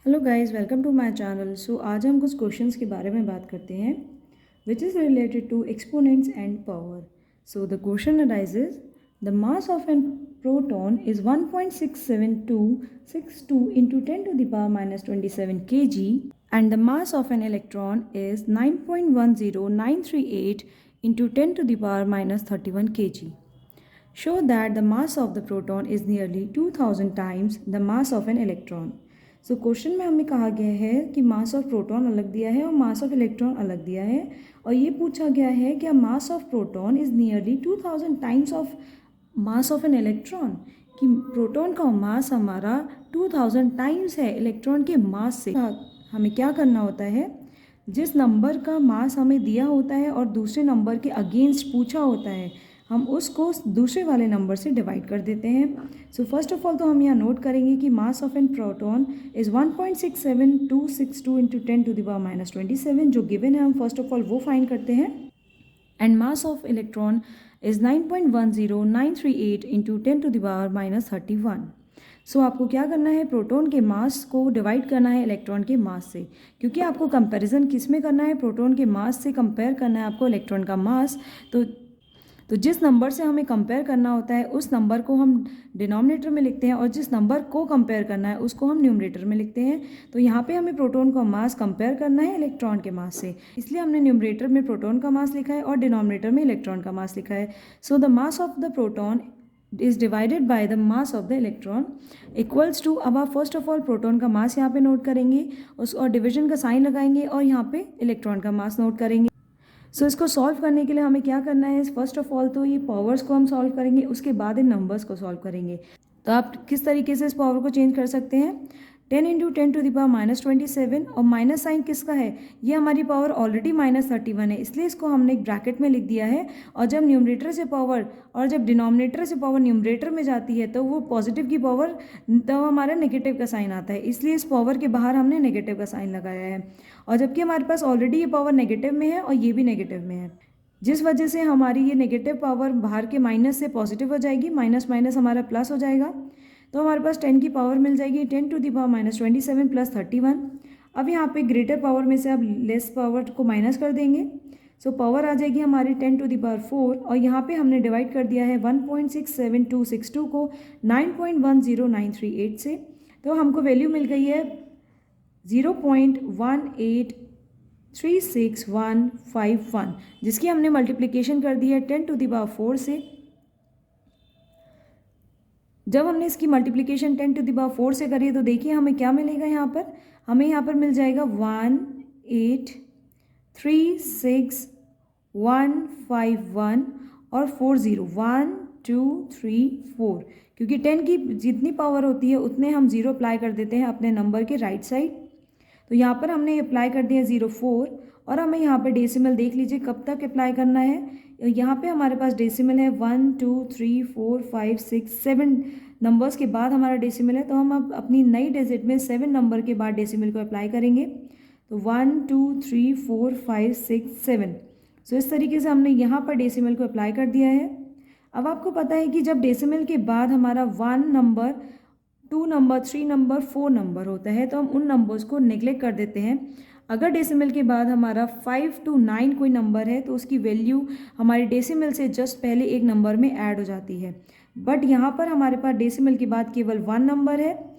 Hello guys, welcome to my channel. So आज हम कुछ क्वेश्चंस के बारे में बात करते हैं which is related to exponents and power. So the question arises the mass of an proton is 1.6762 into 10 to the power minus 27 kg and the mass of an electron is 9.10938 into 10 to the power minus 31 kg. Show that the mass of the proton is nearly 2000 times the mass of an electron. So question में हमें कहा गया है कि mass of proton अलग दिया है और मास ऑफ इलेक्ट्रॉन अलग दिया है, और ये पूछा गया है कि mass of proton is nearly 2000 times of mass of an electron, कि प्रोटॉन का मास हमारा 2000 टाइम्स है इलेक्ट्रॉन के मास से। हमें क्या करना होता है, जिस नंबर का मास हमें दिया होता है और दूसरे नंबर के अगेंस्ट पूछा होता है, हम उसको दूसरे वाले नंबर से डिवाइड कर देते हैं। सो फर्स्ट ऑफ ऑल तो हम यहाँ नोट करेंगे कि mass of an proton is 1.67262 into 10 to the power minus 27 जो गिवन है, हम फर्स्ट ऑफ ऑल वो फाइंड करते हैं। And mass of electron is 9.10938 into 10 to the power minus 31। So आपको क्या करना है, प्रोटॉन के मास को डिवाइड करना है इलेक्ट्रॉन के मास से, क्योंकि आपको कंपैरिजन किस में करना है, प्रोटॉन के मास से कंपेयर करना है आपको इलेक्ट्रॉन का मास। तो जिस नंबर से हमें कंपेयर करना होता है उस नंबर को हम डिनोमिनेटर में लिखते हैं और जिस नंबर को कंपेयर करना है उसको हम न्यूमरेटर में लिखते हैं। तो यहाँ पे हमें प्रोटॉन का मास कंपेयर करना है इलेक्ट्रॉन के मास से, इसलिए हमने न्यूमरेटर में प्रोटॉन का मास लिखा है और डिनोमिनेटर में इलेक्ट्रॉन का मास लिखा है। So the mass of the proton is divided by the mass of the electron equals to, अब आप फर्स्ट ऑफ ऑल प्रोटॉन का मास यहाँ पे नोट करेंगे और डिविजन का साइन लगाएंगे और यहाँ पे इलेक्ट्रॉन का मास नोट करेंगे। सो इसको सॉल्व करने के लिए हमें क्या करना है, फर्स्ट ऑफ ऑल तो ये पावर्स को हम सॉल्व करेंगे, उसके बाद इन नंबर्स को सॉल्व करेंगे। तो आप किस तरीके से इस पावर को चेंज कर सकते हैं, 10 into 10 to the power minus 27, और माइनस साइन किसका है, ये हमारी पावर ऑलरेडी माइनस 31 है, इसलिए इसको हमने एक ब्रैकेट में लिख दिया है। और जब न्यूमरेटर से पावर और जब डिनोमिनेटर से पावर न्यूमरेटर में जाती है तो वो पॉजिटिव की पावर, तो हमारा नेगेटिव का साइन आता है, इसलिए इस पावर के बाहर हमने नेगेटिव का साइन लगाया है। और जबकि हमारे पास ऑलरेडी ये पावर नेगेटिव में है और ये भी नेगेटिव में है, जिस वजह से हमारी ये नेगेटिव पावर बाहर के माइनस से पॉजिटिव हो जाएगी, माइनस माइनस हमारा प्लस हो जाएगा। तो हमारे पास 10 की पावर मिल जाएगी, 10 to the power minus 27 plus 31। अब यहाँ पे ग्रेटर पावर में से अब लेस पावर को माइनस कर देंगे, सो पावर आ जाएगी हमारी 10 टू द पावर 4, और यहाँ पे हमने डिवाइड कर दिया है 1.67262 को 9.10938 से, तो हमको वैल्यू मिल गई है 0.1836151, जिसकी हमने मल्टीप्लिकेशन कर दी है 10 टू द पावर 4 से। जब हमने इसकी मल्टीप्लिकेशन 10 टू द पावर 4 से करी तो देखिए हमें क्या मिलेगा, यहाँ पर हमें यहाँ पर मिल जाएगा 1836151 और 40 1 2 3 4, क्योंकि 10 की जितनी पावर होती है उतने हम जीरो अप्लाई कर देते हैं अपने नंबर के राइट साइड। तो यहाँ पर हमने अप्लाई कर दिया 04, और हमें यहाँ पर डेसिमल देख लीजिए कब तक अप्लाई करना है। यहाँ पे हमारे पास डेसिमल है 1 2 3 4 5 6 7 नंबर्स के बाद हमारा डेसिमल है, तो हम अब अपनी नई डिजिट में 7 नंबर के बाद डेसिमल को अप्लाई करेंगे। तो 1 2 3 4 5 6 7, सो इस तरीके से हमने यहाँ पर डेसिमल को अप्लाई कर दिया है। अब आपको पता है कि जब डेसिमल के बाद हमारा 1 नंबर 2 नंबर 3 नंबर 4 नंबर होता है तो हम उन नंबर्स को नेग्लेक्ट कर देते हैं। अगर डेसिमल के बाद हमारा 5 to 9 कोई नंबर है तो उसकी वैल्यू हमारी डेसिमल से जस्ट पहले एक नंबर में ऐड हो जाती है, बट यहाँ पर हमारे पास डेसिमल के बाद केवल 1 नंबर है,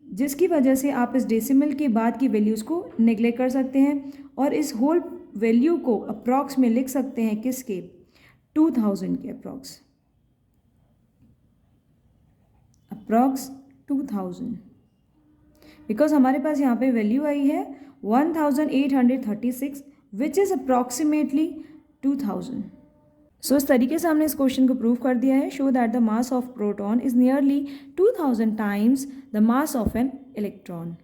जिसकी वजह से आप इस डेसिमल के बाद की वैल्यूज़ को नेग्लेक्ट कर सकते हैं और इस होल वैल्यू को अप्रॉक्स में लिख सकते हैं, किसके, 2000 के अप्रॉक्स 2000, बिकॉज हमारे पास यहाँ पे वैल्यू आई है 1836 विच इज़ अप्रॉक्सीमेटली 2000। सो इस तरीके से हमने इस क्वेश्चन को प्रूव कर दिया है। Show that the mass of proton is nearly 2000 times the mass of an electron.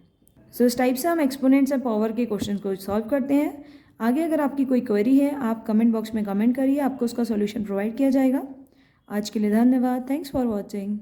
So इस टाइप से हम एक्सपोनेंट्स एंड पावर के क्वेश्चन को सॉल्व करते हैं। आगे अगर आपकी कोई क्वेरी है आप कमेंट बॉक्स में कमेंट करिए, आपको उसका सॉल्यूशन प्रोवाइड किया जाएगा। आज के लिए धन्यवाद, थैंक्स फॉर वॉचिंग।